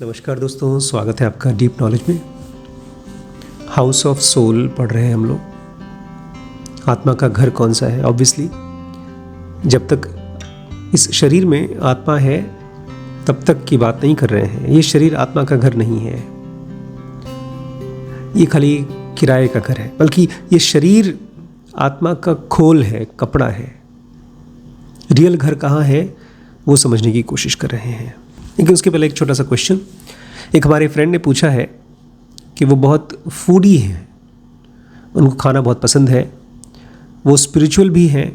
नमस्कार दोस्तों, स्वागत है आपका डीप नॉलेज में। हाउस ऑफ सोल पढ़ रहे हैं हम लोग। आत्मा का घर कौन सा है? ऑब्वियसली जब तक इस शरीर में आत्मा है तब तक की बात नहीं कर रहे हैं। ये शरीर आत्मा का घर नहीं है, ये खाली किराए का घर है, बल्कि ये शरीर आत्मा का खोल है, कपड़ा है। रियल घर कहाँ है वो समझने की कोशिश कर रहे हैं। लेकिन उसके पहले एक छोटा सा क्वेश्चन। एक हमारे फ्रेंड ने पूछा है कि वो बहुत फूडी हैं, उनको खाना बहुत पसंद है, वो स्पिरिचुअल भी हैं,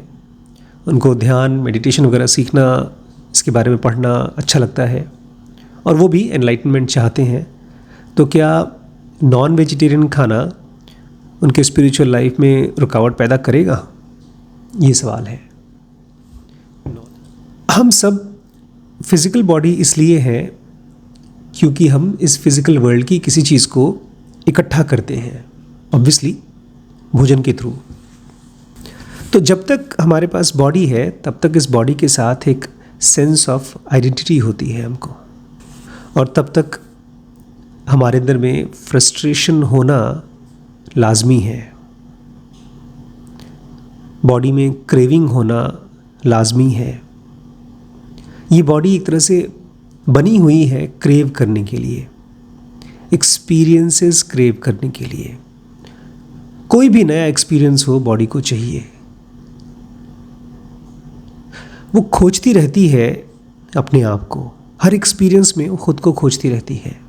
उनको ध्यान मेडिटेशन वगैरह सीखना, इसके बारे में पढ़ना अच्छा लगता है और वो भी एनलाइटनमेंट चाहते हैं। तो क्या नॉन वेजिटेरियन खाना उनके स्पिरिचुअल लाइफ में रुकावट पैदा करेगा? ये सवाल है। हम सब फिज़िकल बॉडी इसलिए है क्योंकि हम इस फिज़िकल वर्ल्ड की किसी चीज़ को इकट्ठा करते हैं, ऑब्वियसली भोजन के थ्रू। तो जब तक हमारे पास बॉडी है तब तक इस बॉडी के साथ एक सेंस ऑफ आइडेंटिटी होती है हमको, और तब तक हमारे अंदर में फ्रस्ट्रेशन होना लाजमी है, बॉडी में क्रेविंग होना लाजमी है। ये बॉडी एक तरह से बनी हुई है क्रेव करने के लिए, एक्सपीरियंसेस क्रेव करने के लिए। कोई भी नया एक्सपीरियंस हो बॉडी को चाहिए, वो खोजती रहती है अपने आप को। हर एक्सपीरियंस में वो खुद को खोजती रहती है।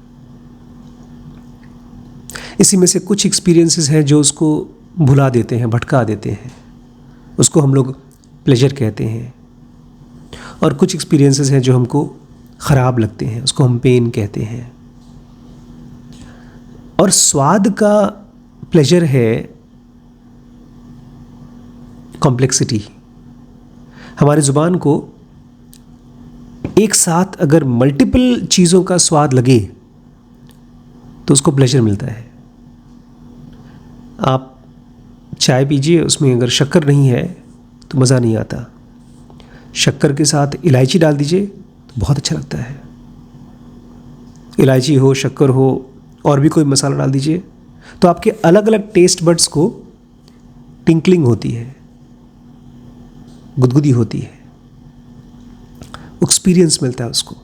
इसी में से कुछ एक्सपीरियंसेस हैं जो उसको भुला देते हैं, भटका देते हैं, उसको हम लोग प्लेजर कहते हैं। और कुछ एक्सपीरियंसेस हैं जो हमको ख़राब लगते हैं, उसको हम पेन कहते हैं। और स्वाद का प्लेजर है कॉम्प्लेक्सिटी। हमारी ज़ुबान को एक साथ अगर मल्टीपल चीज़ों का स्वाद लगे तो उसको प्लेजर मिलता है। आप चाय पीजिए, उसमें अगर शक्कर नहीं है तो मज़ा नहीं आता। शक्कर के साथ इलायची डाल दीजिए तो बहुत अच्छा लगता है। इलायची हो, शक्कर हो, और भी कोई मसाला डाल दीजिए तो आपके अलग अलग टेस्ट बड्स को टिंकलिंग होती है, गुदगुदी होती है, एक्सपीरियंस मिलता है उसको।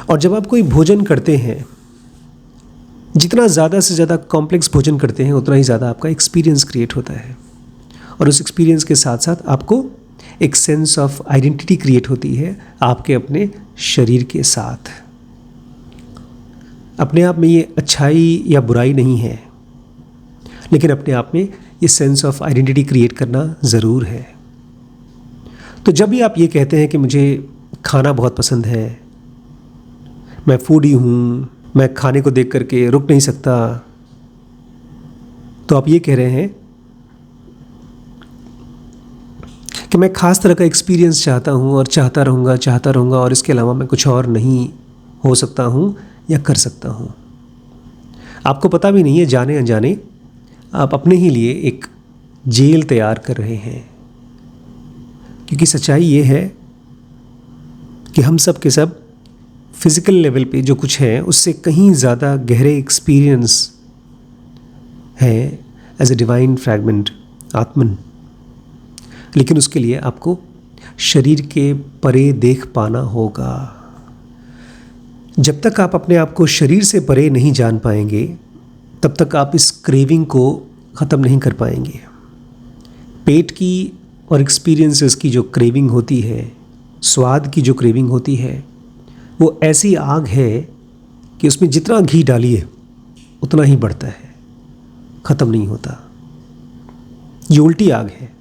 और जब आप कोई भोजन करते हैं, जितना ज़्यादा से ज़्यादा कॉम्प्लेक्स भोजन करते हैं उतना ही ज़्यादा आपका एक्सपीरियंस क्रिएट होता है। और उस एक्सपीरियंस के साथ साथ आपको एक सेंस ऑफ आइडेंटिटी क्रिएट होती है आपके अपने शरीर के साथ। अपने आप में ये अच्छाई या बुराई नहीं है, लेकिन अपने आप में ये सेंस ऑफ आइडेंटिटी क्रिएट करना ज़रूर है। तो जब भी आप ये कहते हैं कि मुझे खाना बहुत पसंद है, मैं फूडी हूँ, मैं खाने को देख करके रुक नहीं सकता, तो आप ये कह रहे हैं कि मैं ख़ास तरह का एक्सपीरियंस चाहता हूँ और चाहता रहूँगा और इसके अलावा मैं कुछ और नहीं हो सकता हूँ या कर सकता हूँ। आपको पता भी नहीं है, जाने अनजाने आप अपने ही लिए एक जेल तैयार कर रहे हैं। क्योंकि सच्चाई ये है कि हम सब के सब फिज़िकल लेवल पे जो कुछ है उससे कहीं ज़्यादा गहरे एक्सपीरियंस है एज ए डिवाइन फ्रैगमेंट, आत्मन। लेकिन उसके लिए आपको शरीर के परे देख पाना होगा। जब तक आप अपने आप को शरीर से परे नहीं जान पाएंगे तब तक आप इस क्रेविंग को ख़त्म नहीं कर पाएंगे। पेट की और एक्सपीरियंसेस की जो क्रेविंग होती है, स्वाद की जो क्रेविंग होती है, वो ऐसी आग है कि उसमें जितना घी डालिए उतना ही बढ़ता है, ख़त्म नहीं होता। ये उल्टी आग है।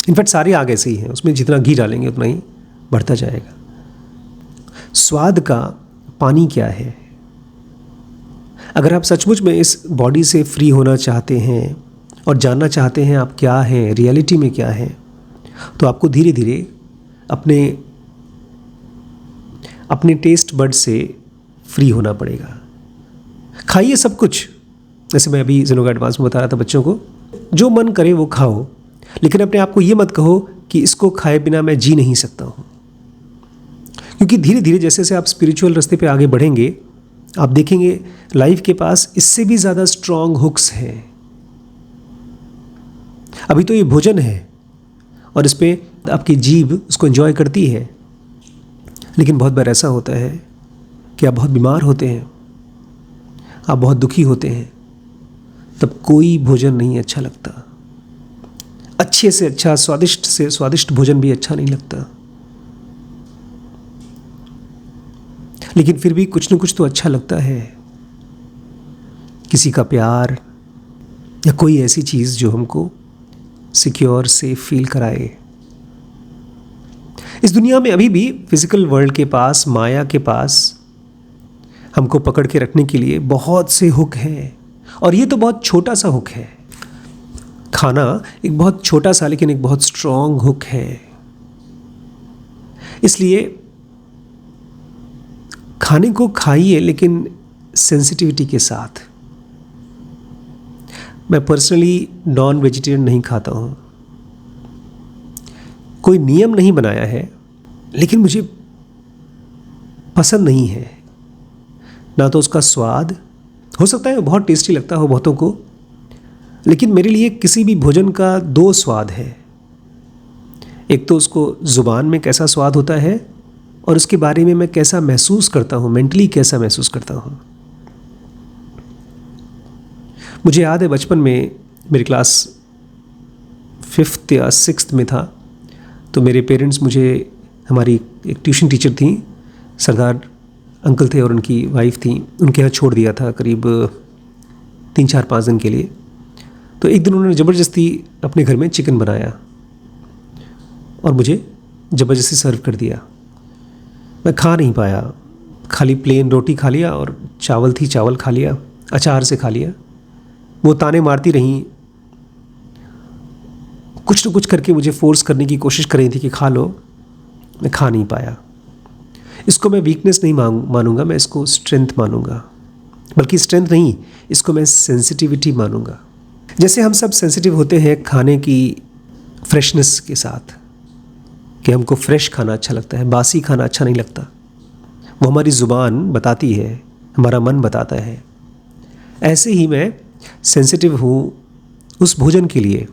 इनफैक्ट सारी आग ऐसी ही है, उसमें जितना घी डालेंगे उतना ही बढ़ता जाएगा। स्वाद का पानी क्या है? अगर आप सचमुच में इस बॉडी से फ्री होना चाहते हैं और जानना चाहते हैं आप क्या हैं, रियलिटी में क्या है, तो आपको धीरे धीरे अपने टेस्ट बड से फ्री होना पड़ेगा। खाइए सब कुछ, जैसे मैं अभी ज़ेनोगा एडवांस में बता रहा था बच्चों को, जो मन करे वो खाओ, लेकिन अपने आप को ये मत कहो कि इसको खाए बिना मैं जी नहीं सकता हूँ। क्योंकि धीरे धीरे जैसे जैसे आप स्पिरिचुअल रास्ते पे आगे बढ़ेंगे, आप देखेंगे लाइफ के पास इससे भी ज़्यादा स्ट्रॉन्ग हुक्स हैं। अभी तो ये भोजन है और इस पे आपकी जीभ उसको एंजॉय करती है, लेकिन बहुत बार ऐसा होता है कि आप बहुत बीमार होते हैं, आप बहुत दुखी होते हैं, तब कोई भोजन नहीं अच्छा लगता। अच्छे से अच्छा, स्वादिष्ट से स्वादिष्ट भोजन भी अच्छा नहीं लगता, लेकिन फिर भी कुछ न कुछ तो अच्छा लगता है। किसी का प्यार या कोई ऐसी चीज़ जो हमको सिक्योर, सेफ फील कराए। इस दुनिया में अभी भी फिजिकल वर्ल्ड के पास, माया के पास हमको पकड़ के रखने के लिए बहुत से हुक हैं, और ये तो बहुत छोटा सा हुक है। खाना एक बहुत छोटा सा लेकिन एक बहुत स्ट्रॉन्ग हुक है। इसलिए खाने को खाइए, लेकिन सेंसिटिविटी के साथ। मैं पर्सनली नॉन वेजिटेरियन नहीं खाता हूँ, कोई नियम नहीं बनाया है, लेकिन मुझे पसंद नहीं है। ना तो उसका स्वाद, हो सकता है बहुत टेस्टी लगता हो बहुतों को, लेकिन मेरे लिए किसी भी भोजन का दो स्वाद है। एक तो उसको ज़ुबान में कैसा स्वाद होता है, और उसके बारे में मैं कैसा महसूस करता हूँ, मेंटली कैसा महसूस करता हूँ। मुझे याद है बचपन में मेरी क्लास 5th या 6th में था, तो मेरे पेरेंट्स मुझे, हमारी एक ट्यूशन टीचर थी, सरदार अंकल थे और उनकी वाइफ थी, उनके यहाँ छोड़ दिया था करीब 3-4-5 दिन के लिए। तो एक दिन उन्होंने ज़बरदस्ती अपने घर में चिकन बनाया और मुझे ज़बरदस्ती सर्व कर दिया। मैं खा नहीं पाया, खाली प्लेन रोटी खा लिया, और चावल थी, चावल खा लिया, अचार से खा लिया। वो ताने मारती रहीं, कुछ न कुछ करके मुझे फोर्स करने की कोशिश कर रही थी कि खा लो। मैं खा नहीं पाया। इसको मैं वीकनेस नहीं मानूंगा, मैं इसको स्ट्रेंथ मानूंगा। बल्कि स्ट्रेंथ नहीं, इसको मैं सेंसिटिविटी मानूंगा। जैसे हम सब सेंसिटिव होते हैं खाने की फ्रेशनेस के साथ, कि हमको फ्रेश खाना अच्छा लगता है, बासी खाना अच्छा नहीं लगता। वो हमारी ज़ुबान बताती है, हमारा मन बताता है। ऐसे ही मैं सेंसिटिव हूँ उस भोजन के लिए।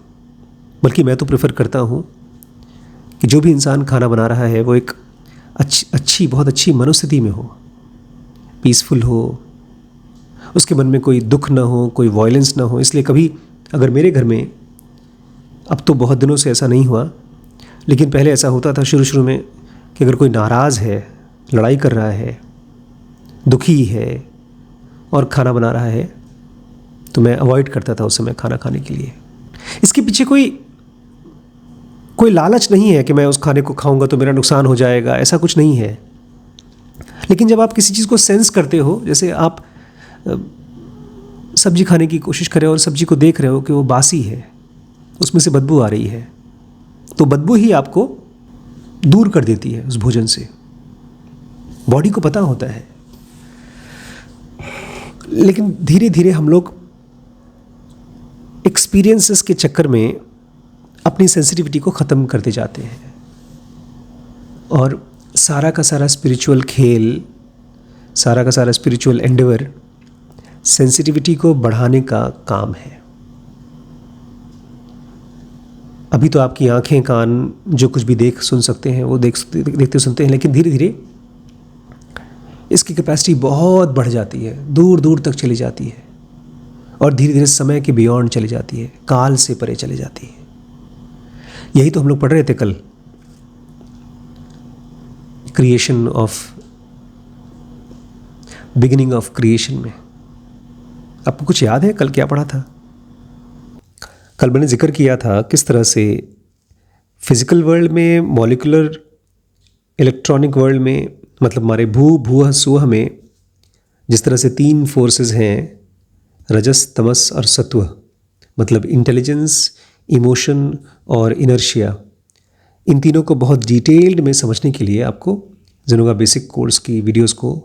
बल्कि मैं तो प्रेफर करता हूँ कि जो भी इंसान खाना बना रहा है वो एक बहुत अच्छी मनोस्थिति में हो, पीसफुल हो, उसके मन में कोई दुख ना हो, कोई वायलेंस ना हो। इसलिए कभी अगर मेरे घर में, अब तो बहुत दिनों से ऐसा नहीं हुआ, लेकिन पहले ऐसा होता था शुरू में, कि अगर कोई नाराज़ है, लड़ाई कर रहा है, दुखी है और खाना बना रहा है, तो मैं अवॉइड करता था उस समय खाना खाने के लिए। इसके पीछे कोई लालच नहीं है कि मैं उस खाने को खाऊंगा तो मेरा नुकसान हो जाएगा, ऐसा कुछ नहीं है। लेकिन जब आप किसी चीज़ को सेंस करते हो, जैसे आप सब्जी खाने की कोशिश करें और सब्जी को देख रहे हो कि वो बासी है, उसमें से बदबू आ रही है, तो बदबू ही आपको दूर कर देती है उस भोजन से। बॉडी को पता होता है, लेकिन धीरे धीरे हम लोग एक्सपीरियंसेस के चक्कर में अपनी सेंसिटिविटी को ख़त्म करते जाते हैं, और सारा का सारा स्पिरिचुअल खेल, सारा का सारा स्पिरिचुअल एंडेवर सेंसिटिविटी को बढ़ाने का काम है। अभी तो आपकी आंखें, कान जो कुछ भी देख सुन सकते हैं वो देखते सुनते हैं, लेकिन धीरे धीरे इसकी कैपेसिटी बहुत बढ़ जाती है, दूर दूर तक चली जाती है, और धीरे धीरे समय के बियॉन्ड चली जाती है, काल से परे चली जाती है। यही तो हम लोग पढ़ रहे थे कल, creation of, beginning of creation में। आपको कुछ याद है कल क्या पढ़ा था? कल मैंने जिक्र किया था किस तरह से फिजिकल वर्ल्ड में, मॉलिक्यूलर इलेक्ट्रॉनिक वर्ल्ड में, मतलब हमारे भूह सुवह में जिस तरह से 3 फोर्सेस हैं, रजस, तमस और सत्व, मतलब इंटेलिजेंस, इमोशन और इनर्शिया। इन तीनों को बहुत डिटेल्ड में समझने के लिए आपको जेनोगा बेसिक कोर्स की वीडियोस को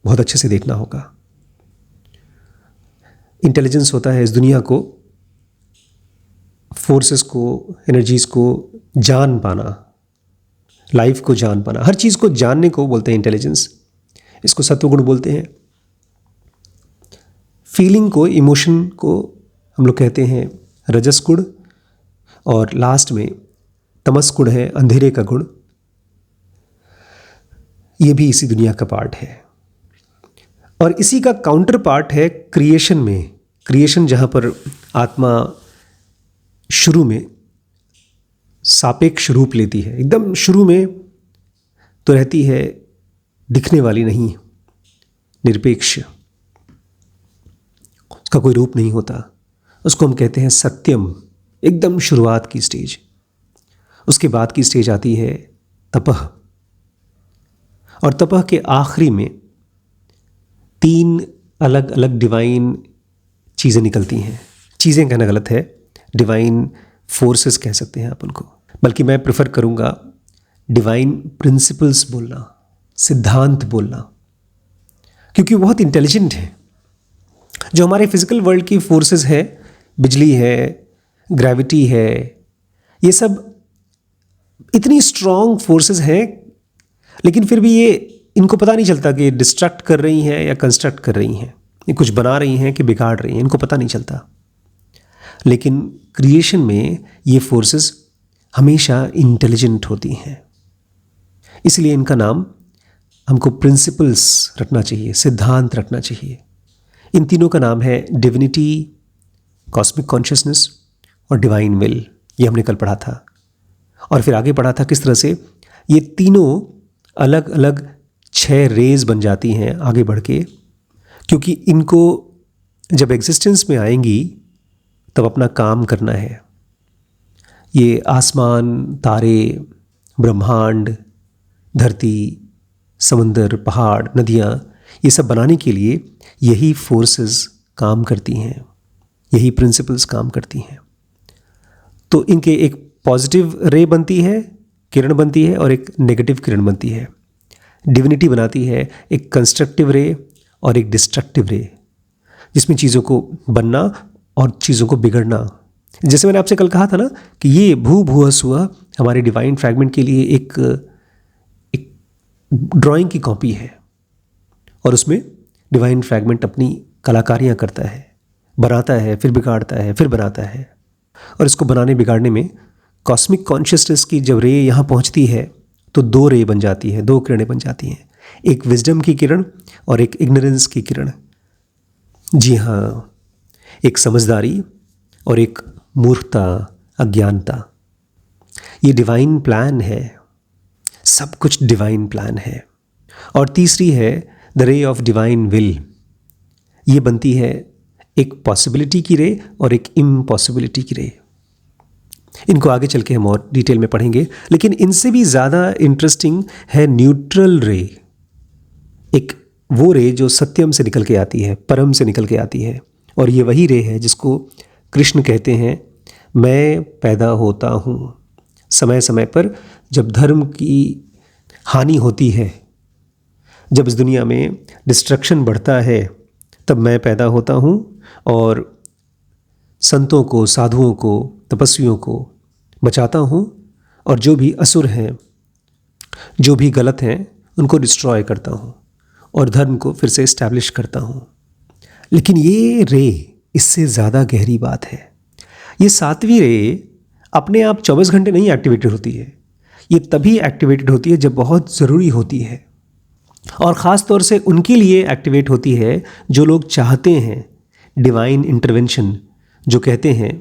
बहुत अच्छे से देखना होगा। इंटेलिजेंस होता है इस दुनिया को, फोर्सेस को, एनर्जीज को जान पाना, लाइफ को जान पाना, हर चीज़ को जानने को बोलते हैं इंटेलिजेंस। इसको सत्वगुण बोलते हैं। फीलिंग को, इमोशन को हम लोग कहते हैं रजस गुण, और लास्ट में तमस गुण है, अंधेरे का गुण। ये भी इसी दुनिया का पार्ट है। और इसी का काउंटर पार्ट है क्रिएशन में। क्रिएशन जहाँ पर आत्मा शुरू में सापेक्ष रूप लेती है, एकदम शुरू में तो रहती है दिखने वाली नहीं, निरपेक्ष, उसका कोई रूप नहीं होता। उसको हम कहते हैं सत्यम, एकदम शुरुआत की स्टेज। उसके बाद की स्टेज आती है तपह, और तपह के आखिरी में 3 अलग अलग डिवाइन चीज़ें निकलती हैं। चीज़ें कहना गलत है, डिवाइन फोर्सेस कह सकते हैं आप उनको, बल्कि मैं प्रेफर करूँगा डिवाइन प्रिंसिपल्स बोलना, सिद्धांत बोलना, क्योंकि वो बहुत इंटेलिजेंट है। जो हमारे फिजिकल वर्ल्ड की फोर्सेस है, बिजली है, ग्रेविटी है, ये सब इतनी स्ट्रॉन्ग फोर्सेस हैं, लेकिन फिर भी ये इनको पता नहीं चलता कि डिस्ट्रक्ट कर रही हैं या कंस्ट्रक्ट कर रही हैं, ये कुछ बना रही हैं कि बिगाड़ रही हैं, इनको पता नहीं चलता। लेकिन क्रिएशन में ये फोर्सेस हमेशा इंटेलिजेंट होती हैं, इसलिए इनका नाम हमको प्रिंसिपल्स रखना चाहिए, सिद्धांत रखना चाहिए। इन तीनों का नाम है डिविनिटी, कॉस्मिक कॉन्शियसनेस और डिवाइन विल। ये हमने कल पढ़ा था, और फिर आगे पढ़ा था किस तरह से ये तीनों अलग अलग 6 रेज बन जाती हैं आगे बढ़ के, क्योंकि इनको जब एग्जिस्टेंस में आएंगी तब अपना काम करना है। ये आसमान, तारे, ब्रह्मांड, धरती, समंदर, पहाड़, नदियाँ, ये सब बनाने के लिए यही फोर्सेस काम करती हैं, यही प्रिंसिपल्स काम करती हैं। तो इनके एक पॉजिटिव रे बनती है, किरण बनती है, और एक नेगेटिव किरण बनती है। डिविनिटी बनाती है एक कंस्ट्रक्टिव रे और एक डिस्ट्रक्टिव रे, जिसमें चीज़ों को बनना और चीज़ों को बिगड़ना। जैसे मैंने आपसे कल कहा था ना कि ये भू भुआ सुआ हमारे डिवाइन फ्रैगमेंट के लिए एक ड्राइंग की कॉपी है, और उसमें डिवाइन फ्रैगमेंट अपनी कलाकारियाँ करता है, बनाता है, फिर बिगाड़ता है, फिर बनाता है। और इसको बनाने बिगाड़ने में कॉस्मिक कॉन्शियसनेस की जब रे यहाँ पहुँचती है तो 2 रे बन जाती है, 2 किरणें बन जाती हैं, एक विजडम की किरण और एक इग्नोरेंस की किरण। जी हाँ, एक समझदारी और एक मूर्खता, अज्ञानता। ये डिवाइन प्लान है, सब कुछ डिवाइन प्लान है। और तीसरी है the ray of divine will. ये बनती है एक पॉसिबिलिटी की रे और एक इम्पॉसिबिलिटी की रे। इनको आगे चल के हम और डिटेल में पढ़ेंगे, लेकिन इनसे भी ज़्यादा इंटरेस्टिंग है न्यूट्रल रे। एक वो रे जो सत्यम से निकल के आती है, परम से निकल के आती है, और ये वही रे है जिसको कृष्ण कहते हैं मैं पैदा होता हूँ। समय समय पर जब धर्म की हानि होती है, जब इस दुनिया में डिस्ट्रक्शन बढ़ता है, तब मैं पैदा होता हूँ और संतों को, साधुओं को, तपस्वियों को बचाता हूँ, और जो भी असुर हैं, जो भी गलत हैं, उनको डिस्ट्रॉय करता हूँ और धर्म को फिर से इस्टेब्लिश करता हूँ। लेकिन ये रे इससे ज़्यादा गहरी बात है। ये 7वीं रे अपने आप 24 घंटे नहीं एक्टिवेटेड होती है, ये तभी एक्टिवेटेड होती है जब बहुत ज़रूरी होती है, और ख़ास तौर से उनके लिए एक्टिवेट होती है जो लोग चाहते हैं डिवाइन इंटरवेंशन, जो कहते हैं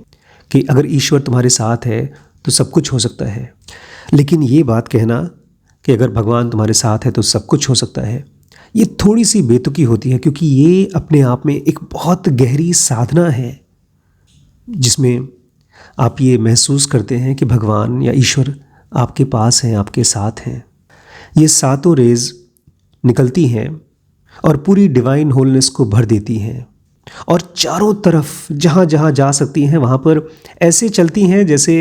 कि अगर ईश्वर तुम्हारे साथ है तो सब कुछ हो सकता है। लेकिन ये बात कहना कि अगर भगवान तुम्हारे साथ है तो सब कुछ हो सकता है, ये थोड़ी सी बेतुकी होती है, क्योंकि ये अपने आप में एक बहुत गहरी साधना है जिसमें आप ये महसूस करते हैं कि भगवान या ईश्वर आपके पास हैं, आपके साथ हैं। ये 7 रेज निकलती हैं और पूरी डिवाइन होलनेस को भर देती हैं, और चारों तरफ जहाँ जहाँ जा सकती हैं वहाँ पर ऐसे चलती हैं जैसे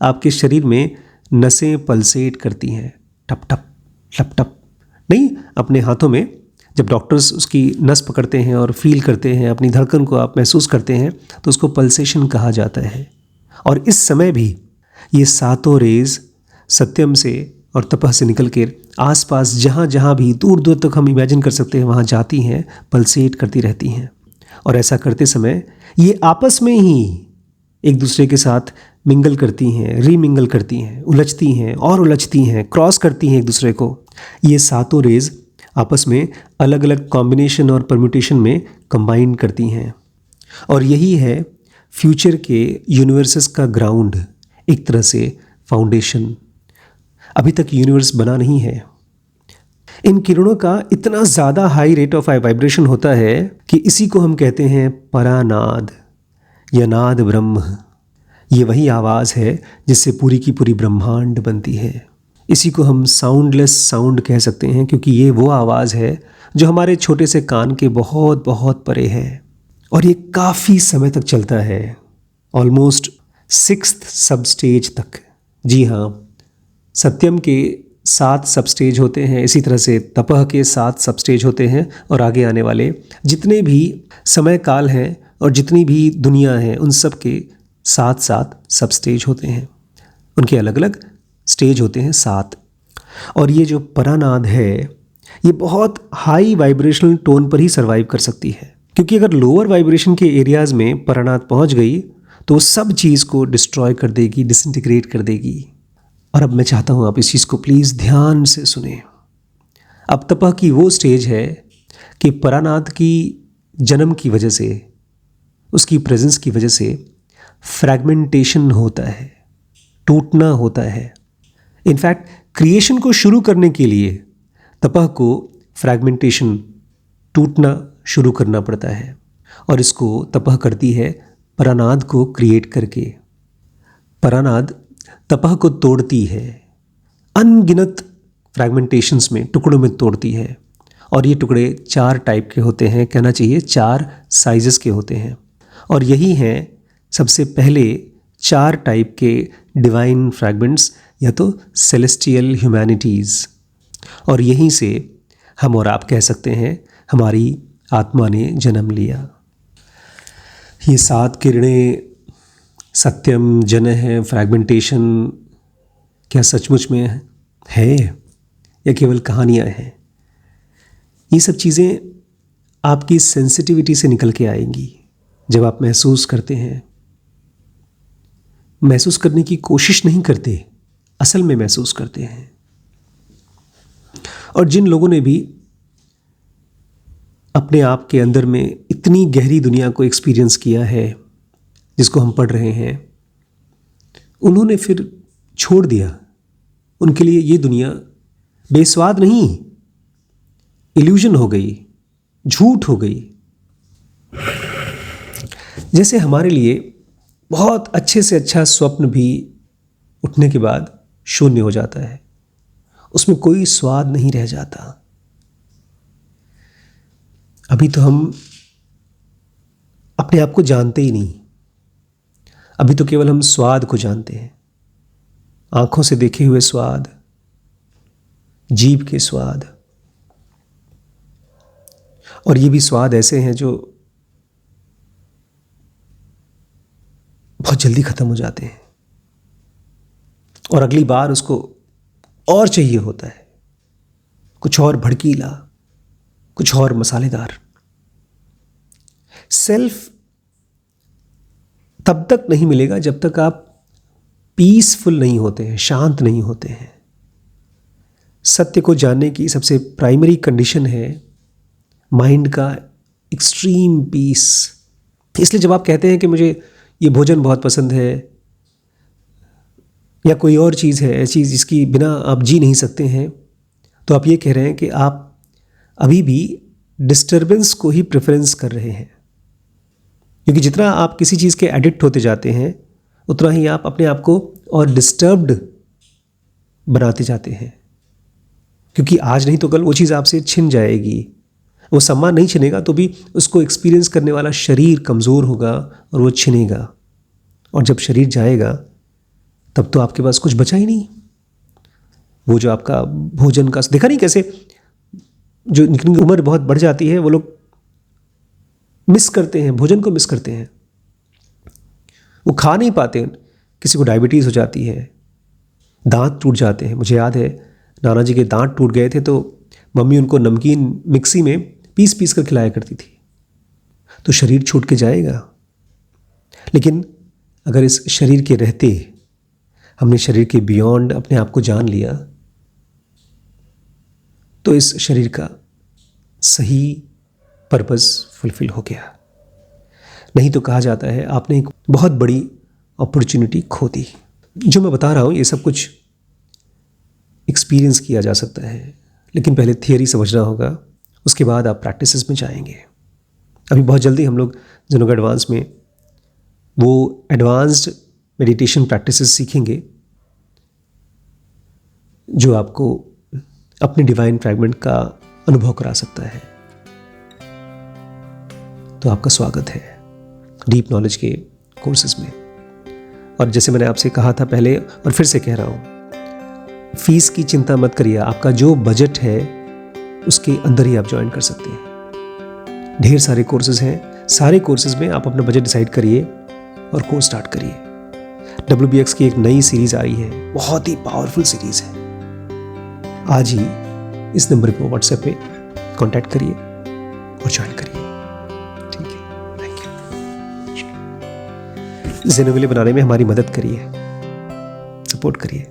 आपके शरीर में नसें पल्सेट करती हैं, टप टप टप टप। नहीं, अपने हाथों में जब डॉक्टर्स उसकी नस पकड़ते हैं और फील करते हैं, अपनी धड़कन को आप महसूस करते हैं, तो उसको पल्सेशन कहा जाता है। और इस समय भी ये 7 रेज सत्यम से और तपह से निकल कर आसपास जहाँ जहाँ भी दूर दूर तक हम इमेजिन कर सकते हैं वहाँ जाती हैं, पल्सेट करती रहती हैं। और ऐसा करते समय ये आपस में ही एक दूसरे के साथ मिंगल करती हैं, रीमिंगल करती हैं, उलझती हैं और उलझती हैं, क्रॉस करती हैं एक दूसरे को। ये सातों रेज आपस में अलग अलग कॉम्बिनेशन और परम्यूटेशन में कंबाइन करती हैं। और यही है फ्यूचर के यूनिवर्सेस का ग्राउंड, एक तरह से फाउंडेशन। अभी तक यूनिवर्स बना नहीं है। इन किरणों का इतना ज़्यादा हाई रेट ऑफ वाइब्रेशन होता है कि इसी को हम कहते हैं परानाद या नाद ब्रह्म। ये वही आवाज़ है जिससे पूरी की पूरी ब्रह्मांड बनती है। इसी को हम साउंडलेस साउंड कह सकते हैं, क्योंकि ये वो आवाज़ है जो हमारे छोटे से कान के बहुत बहुत परे है। और ये काफ़ी समय तक चलता है, ऑलमोस्ट 6th सब स्टेज तक। जी हाँ, सत्यम के 7 सब स्टेज होते हैं, इसी तरह से तपह के 7 सब स्टेज होते हैं। और आगे आने वाले जितने भी समय काल हैं और जितनी भी दुनिया है, उन सब के 7 सब स्टेज होते हैं। उनके अलग अलग स्टेज होते हैं 7। और ये जो परानाद है, ये बहुत हाई वाइब्रेशनल टोन पर ही सर्वाइव कर सकती है, क्योंकि अगर लोअर वाइब्रेशन के एरियाज़ में परानाद पहुंच गई तो वो सब चीज़ को डिस्ट्रॉय कर देगी, डिसइंटीग्रेट कर देगी। और अब मैं चाहता हूँ आप इस चीज़ को प्लीज़ ध्यान से सुने। अब तपह की वो स्टेज है कि परानाद की जन्म की वजह से, उसकी प्रेजेंस की वजह से फ्रैगमेंटेशन होता है, टूटना होता है। इनफैक्ट क्रिएशन को शुरू करने के लिए तपह को फ्रैगमेंटेशन, टूटना शुरू करना पड़ता है। और इसको तपह करती है परानाद को क्रिएट करके। परानाद तपह को तोड़ती है, अनगिनत फ्रैगमेंटेशंस में, टुकड़ों में तोड़ती है। और ये टुकड़े 4 टाइप के होते हैं, कहना चाहिए 4 साइजेस के होते हैं। और यही हैं सबसे पहले 4 टाइप के डिवाइन फ्रैगमेंट्स, या तो सेलेस्टियल ह्यूमैनिटीज़। और यहीं से हम और आप कह सकते हैं हमारी आत्मा ने जन्म लिया। ये 7 किरणें, सत्यम, जनः, फ्रैगमेंटेशन, क्या सचमुच में है या केवल कहानियाँ हैं? ये सब चीज़ें आपकी सेंसिटिविटी से निकल के आएंगी जब आप महसूस करते हैं। महसूस करने की कोशिश नहीं करते, असल में महसूस करते हैं। और जिन लोगों ने भी अपने आप के अंदर में इतनी गहरी दुनिया को एक्सपीरियंस किया है, जिसको हम पढ़ रहे हैं, उन्होंने फिर छोड़ दिया। उनके लिए ये दुनिया बेस्वाद नहीं, इल्यूजन हो गई, झूठ हो गई। जैसे हमारे लिए बहुत अच्छे से अच्छा स्वप्न भी उठने के बाद शून्य हो जाता है, उसमें कोई स्वाद नहीं रह जाता। अभी तो हम अपने आप को जानते ही नहीं, अभी तो केवल हम स्वाद को जानते हैं। आंखों से देखे हुए स्वाद, जीभ के स्वाद। और ये भी स्वाद ऐसे हैं जो बहुत जल्दी खत्म हो जाते हैं, और अगली बार उसको और चाहिए होता है, कुछ और भड़कीला, कुछ और मसालेदार। सेल्फ तब तक नहीं मिलेगा जब तक आप पीसफुल नहीं होते हैं, शांत नहीं होते हैं। सत्य को जानने की सबसे प्राइमरी कंडीशन है माइंड का एक्सट्रीम पीस। इसलिए जब आप कहते हैं कि मुझे ये भोजन बहुत पसंद है, या कोई और चीज़ है ऐसी जिसकी बिना आप जी नहीं सकते हैं, तो आप ये कह रहे हैं कि आप अभी भी डिस्टर्बेंस को ही प्रेफरेंस कर रहे हैं। क्योंकि जितना आप किसी चीज़ के एडिक्ट होते जाते हैं, उतना ही आप अपने आप को और डिस्टर्ब्ड बनाते जाते हैं। क्योंकि आज नहीं तो कल वो चीज़ आपसे छिन जाएगी। वो सम्मान नहीं छिनेगा तो भी उसको एक्सपीरियंस करने वाला शरीर कमज़ोर होगा और वो छिनेगा। और जब शरीर जाएगा तब तो आपके पास कुछ बचा ही नहीं। वो जो आपका भोजन का, देखा नहीं कैसे जो जिनकी उम्र बहुत बढ़ जाती है वो लोग मिस करते हैं, भोजन को मिस करते हैं, वो खा नहीं पाते। किसी को डायबिटीज़ हो जाती है, दांत टूट जाते हैं। मुझे याद है नाना जी के दांत टूट गए थे तो मम्मी उनको नमकीन मिक्सी में पीस पीस कर खिलाया करती थी। तो शरीर छूट के जाएगा, लेकिन अगर इस शरीर के रहते हमने शरीर के बियॉन्ड अपने आप को जान लिया तो इस शरीर का सही पर्पस फुलफिल हो गया। नहीं तो कहा जाता है आपने एक बहुत बड़ी अपॉर्चुनिटी खो दी। जो मैं बता रहा हूँ ये सब कुछ एक्सपीरियंस किया जा सकता है, लेकिन पहले थियरी समझना होगा, उसके बाद आप प्रैक्टिसेस में जाएंगे। अभी बहुत जल्दी हम लोग जनोग एडवांस में वो एडवांस्ड मेडिटेशन प्रैक्टिसेस सीखेंगे जो आपको अपने डिवाइन फ्रैगमेंट का अनुभव करा सकता है। तो आपका स्वागत है डीप नॉलेज के कोर्सेज में। और जैसे मैंने आपसे कहा था पहले और फिर से कह रहा हूँ, फीस की चिंता मत करिए। आपका जो बजट है उसके अंदर ही आप ज्वाइन कर सकते हैं। ढेर सारे कोर्सेज हैं, सारे कोर्सेज में आप अपना बजट डिसाइड करिए और कोर्स स्टार्ट करिए। WBX की एक नई सीरीज आई है, बहुत ही पावरफुल सीरीज है। आज ही इस नंबर पे व्हाट्सएप पे कांटेक्ट करिए और ज्वाइन करिए। ठीक है, थैंक यू। ज़ेनोवेले बनाने में हमारी मदद करिए, सपोर्ट करिए।